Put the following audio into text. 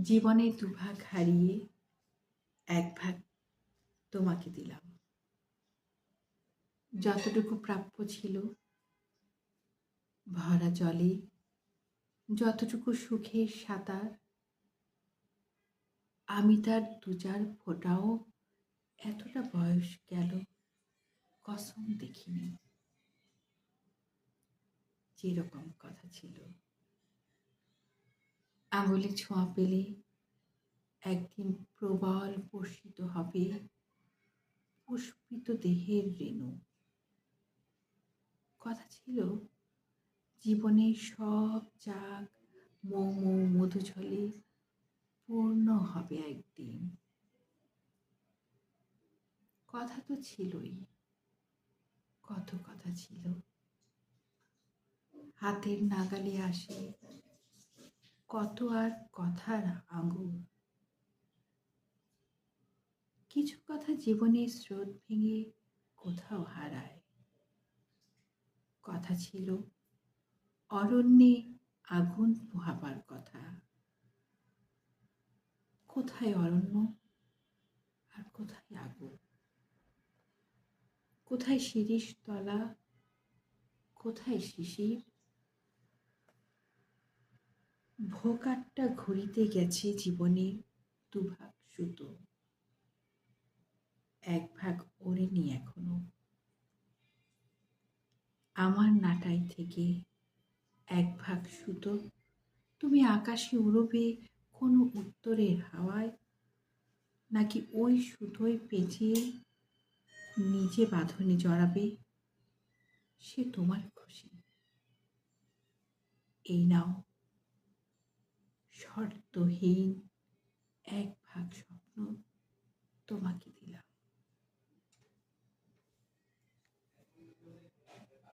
জীবনে দুভাগ হারিয়ে এক ভাগ তোমাকে দিলাম। যতটুকু প্রাপ্য ছিল ভরা জলে, যতটুকু সুখের সাঁতার, আমি তার দু-চার ফোঁটাও এতটা বয়স গেল কসম দেখিনি। যেরকম কথা ছিল, আঙুলে ছোঁয়া পেলে একদিন প্রবল বর্ষিত হবে পুষ্পিত দেহের রেণু। কথা ছিল জীবনের সব চাক মৌ মৌ মধুজলে পূর্ণ হবে একদিন। কথা তো ছিলই, কত কথা ছিল, হাতের নাগালে আসে কত আর কথার আঙুর। কিছু কথা জীবনের স্রোত ভেঙে কোথাও হারায়। কথা ছিল অরণ্যে আগুন পোহাবার কথা। কোথায় অরণ্য আর কোথায় আগুন, কোথায় শিরীষ তলা, কোথায় শিশির। ভোকাটটা ঘুরিতে গেছে জীবনে দুভাগ সুতো, এক ভাগ ওড়েনি এখনো। আমার নাটাই থেকে এক ভাগ সুতো তুমি আকাশে উড়বে কোনো উত্তরের হাওয়ায়, নাকি ওই সুতোয় পেঁচিয়ে নিজে বাঁধনে জড়াবে, সে তোমার খুশি। এই নাও শর্তহীন এক ভাগ স্বপ্ন তোমাকে দিলাম।